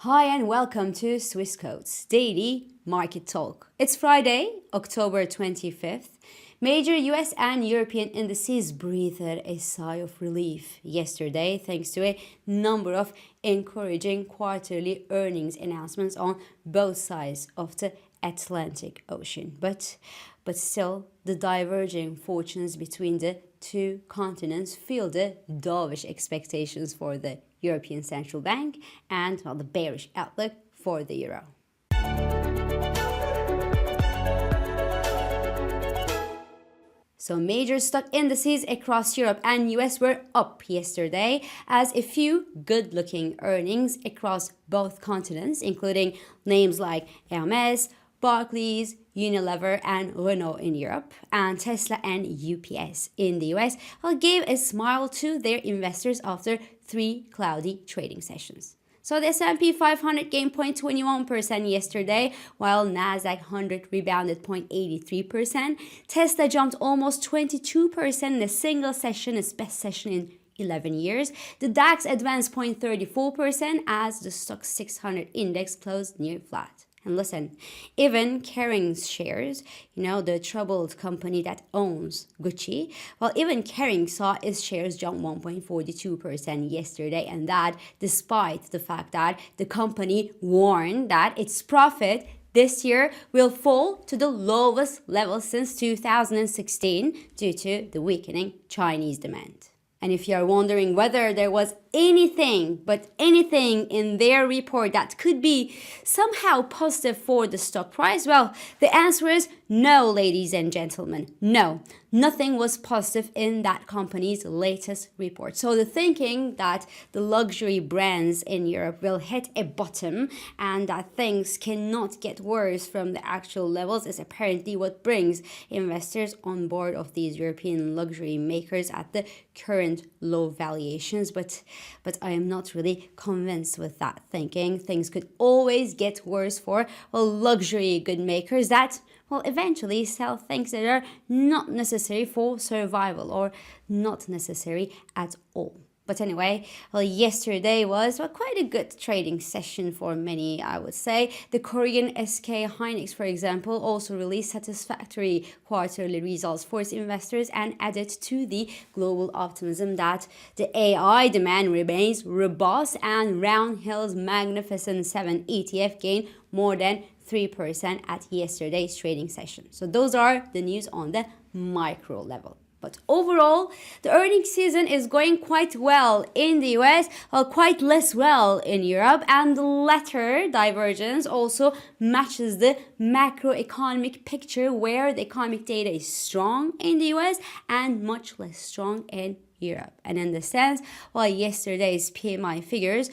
Hi and welcome to Swissquote's Daily Market Talk. It's Friday, October 25th. Major US and European indices breathed a sigh of relief yesterday thanks to a number of encouraging quarterly earnings announcements on both sides of the Atlantic Ocean. But still, the diverging fortunes between the two continents fuel the dovish expectations for the European Central Bank and the bearish outlook for the euro. So major stock indices across Europe and US were up yesterday as a few good-looking earnings across both continents, including names like Hermes, Barclays, Unilever and Renault in Europe, and Tesla and UPS in the US, gave a smile to their investors after three cloudy trading sessions. So the S&P 500 gained 0.21% yesterday, while Nasdaq 100 rebounded 0.83%. Tesla jumped almost 22% in a single session, its best session in 11 years. The DAX advanced 0.34% as the Stoxx 600 index closed near flat. And listen, even Kering's shares, the troubled company that owns Gucci, even Kering saw its shares jump 1.42% yesterday, and that despite the fact that the company warned that its profit this year will fall to the lowest level since 2016 due to the weakening Chinese demand. And if you are wondering whether there was anything in their report that could be somehow positive for the stock price, the answer is no, ladies and gentlemen. No, nothing was positive in that company's latest report. So the thinking that the luxury brands in Europe will hit a bottom and that things cannot get worse from the actual levels is apparently what brings investors on board of these European luxury makers at the current low valuations. But I am not really convinced with that thinking. Things could always get worse for luxury good makers that eventually sell things that are not necessary for survival or not necessary at all. But anyway, yesterday was quite a good trading session for many, I would say. The Korean SK Hynix, for example, also released satisfactory quarterly results for its investors and added to the global optimism that the AI demand remains robust, and Roundhill's Magnificent 7 ETF gained more than 3% at yesterday's trading session. So those are the news on the micro level. But overall, the earnings season is going quite well in the US, quite less well in Europe, and the latter divergence also matches the macroeconomic picture where the economic data is strong in the US and much less strong in Europe. And in the sense, yesterday's PMI figures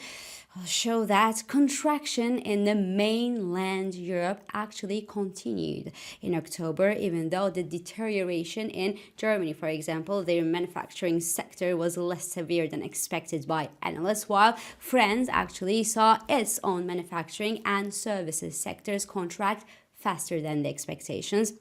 show that contraction in the mainland Europe actually continued in October, even though the deterioration in Germany, for example, their manufacturing sector was less severe than expected by analysts, while France actually saw its own manufacturing and services sectors contract faster than the expectations.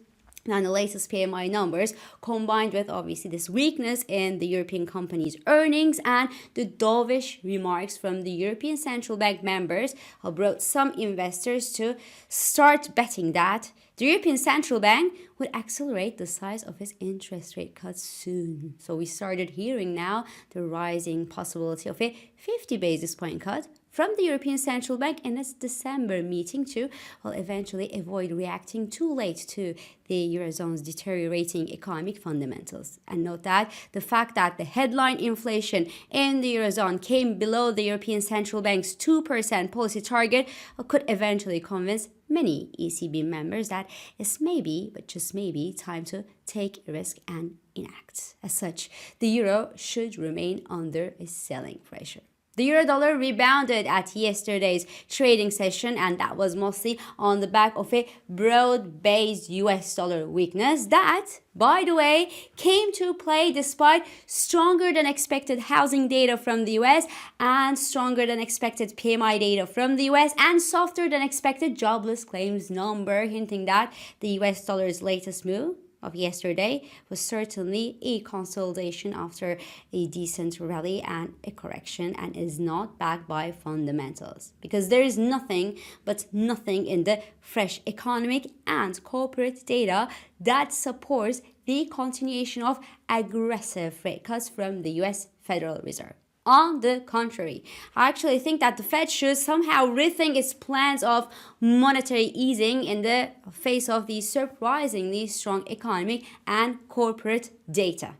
Now, the latest PMI numbers, combined with obviously this weakness in the European companies' earnings and the dovish remarks from the European Central Bank members, brought some investors to start betting that the European Central Bank would accelerate the size of its interest rate cuts soon. So we started hearing now the rising possibility of a 50 basis point cut from the European Central Bank in its December meeting to eventually avoid reacting too late to the Eurozone's deteriorating economic fundamentals. And note that the fact that the headline inflation in the Eurozone came below the European Central Bank's 2% policy target could eventually convince many ECB members that it's maybe, but just maybe, time to take a risk and enact. As such, the euro should remain under a selling pressure. The euro-dollar rebounded at yesterday's trading session, and that was mostly on the back of a broad-based US dollar weakness that, by the way, came to play despite stronger than expected housing data from the US and stronger than expected PMI data from the US and softer than expected jobless claims number, hinting that the US dollar's latest move of yesterday was certainly a consolidation after a decent rally and a correction, and is not backed by fundamentals, because there is nothing but nothing in the fresh economic and corporate data that supports the continuation of aggressive rate cuts from the US Federal Reserve. On the contrary, I actually think that the Fed should somehow rethink its plans of monetary easing in the face of the surprisingly strong economic and corporate data.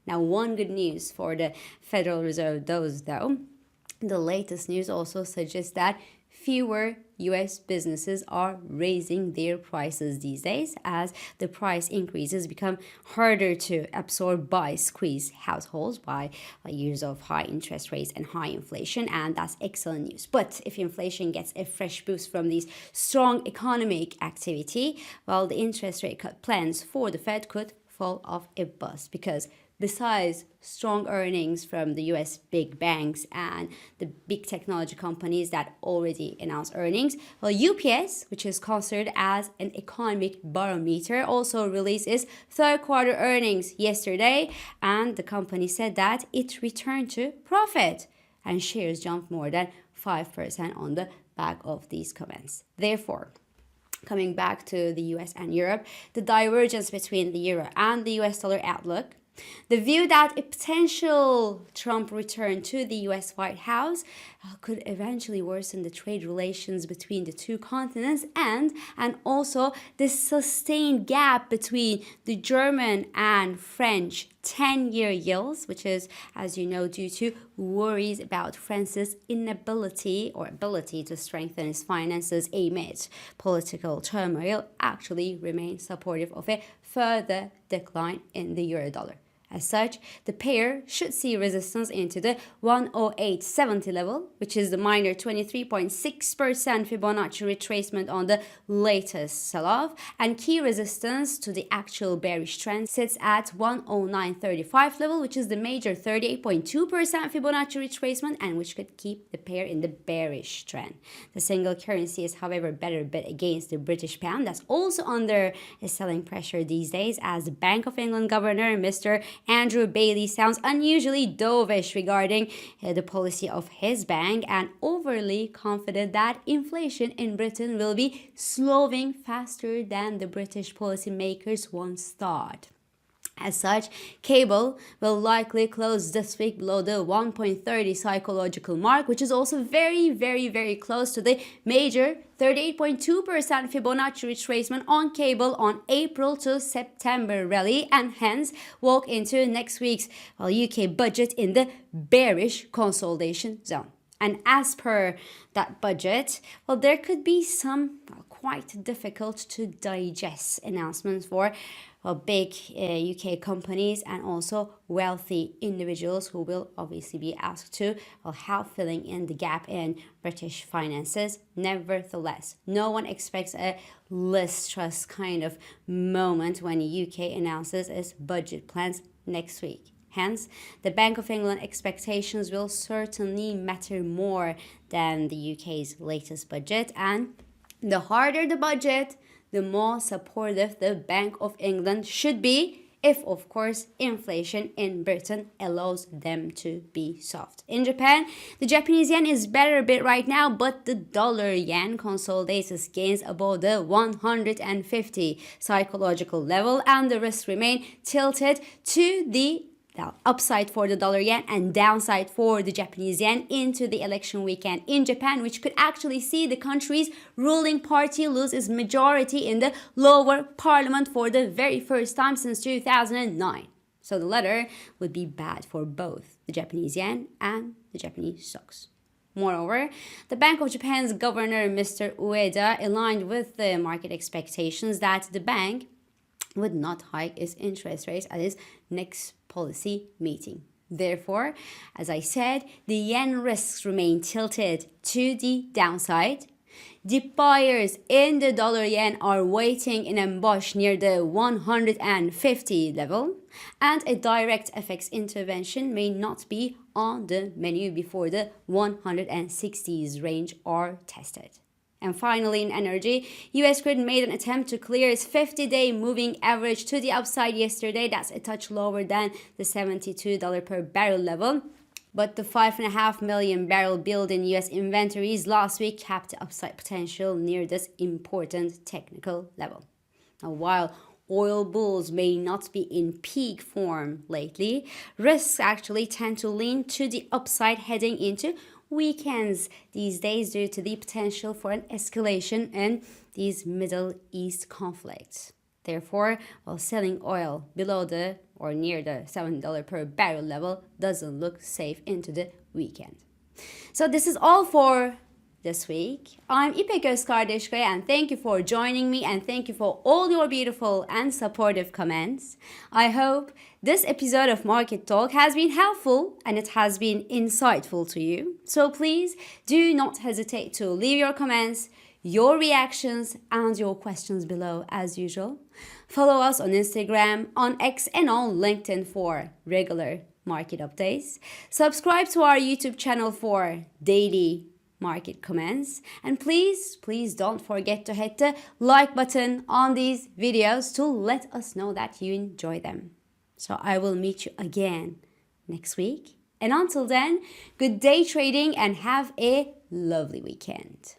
Now, one good news for the Federal Reserve, though, the latest news also suggests that fewer US businesses are raising their prices these days, as the price increases become harder to absorb by squeezed households by years of high interest rates and high inflation, and that's excellent news. But if inflation gets a fresh boost from these strong economic activity, well, the interest rate cut plans for the Fed could fall off a bus, because besides strong earnings from the US big banks and the big technology companies that already announced earnings, well, UPS, which is considered as an economic barometer, also released its third quarter earnings yesterday, and the company said that it returned to profit, and shares jumped more than 5% on the back of these comments. Therefore, coming back to the US and Europe, the divergence between the euro and the US dollar outlook, the view that a potential Trump return to the US White House could eventually worsen the trade relations between the two continents, and also the sustained gap between the German and French 10-year yields, which is, as you know, due to worries about France's inability or ability to strengthen its finances amid political turmoil, actually remain supportive of a further decline in the euro dollar. As such, the pair should see resistance into the 108.70 level, which is the minor 23.6% Fibonacci retracement on the latest sell-off, and key resistance to the actual bearish trend sits at 109.35 level, which is the major 38.2% Fibonacci retracement, and which could keep the pair in the bearish trend. The single currency is, however, better bet against the British pound, that's also under a selling pressure these days, as the Bank of England Governor, Mr. Andrew Bailey, sounds unusually dovish regarding the policy of his bank, and overly confident that inflation in Britain will be slowing faster than the British policymakers once thought. As such, cable will likely close this week below the 1.30 psychological mark, which is also very, very, very close to the major 38.2% Fibonacci retracement on cable on April to September rally, and hence walk into next week's UK budget in the bearish consolidation zone. And as per that budget, well, there could be some quite difficult to digest announcements for big UK companies and also wealthy individuals, who will obviously be asked to help filling in the gap in British finances. Nevertheless, no one expects a Liz Truss kind of moment when the UK announces its budget plans next week. Hence, the Bank of England expectations will certainly matter more than the UK's latest budget, and the harder the budget, the more supportive the Bank of England should be, if, of course, inflation in Britain allows them to be soft. In Japan, the Japanese yen is better a bit right now, but the dollar yen consolidates its gains above the 150 psychological level, and the risks remain tilted to the upside for the dollar yen and downside for the Japanese yen into the election weekend in Japan, which could actually see the country's ruling party lose its majority in the lower parliament for the very first time since 2009. So the latter would be bad for both the Japanese yen and the Japanese stocks. Moreover, the Bank of Japan's governor, Mr. Ueda, aligned with the market expectations that the bank would not hike its interest rates at its next policy meeting. Therefore, as I said, the yen risks remain tilted to the downside. The buyers in the dollar yen are waiting in ambush near the 150 level, and a direct FX intervention may not be on the menu before the 160s range are tested. And finally, in energy, US crude made an attempt to clear its 50-day moving average to the upside yesterday. That's a touch lower than the $72 per barrel level. But the 5.5 million barrel build in US inventories last week capped the upside potential near this important technical level. Now, while oil bulls may not be in peak form lately, risks actually tend to lean to the upside heading into weekends these days due to the potential for an escalation in these Middle East conflicts. Therefore, while selling oil below the or near the $7 per barrel level doesn't look safe into the weekend. So this is all for this week. I'm İpek Özkardeşkaya and thank you for joining me and thank you for all your beautiful and supportive comments. I hope this episode of Market Talk has been helpful and it has been insightful to you. So please do not hesitate to leave your comments, your reactions and your questions below as usual. Follow us on Instagram, on X and on LinkedIn for regular market updates. Subscribe to our YouTube channel for daily market comments. And please don't forget to hit the like button on these videos to let us know that you enjoy them. So I will meet you again next week. And until then, good day trading and have a lovely weekend.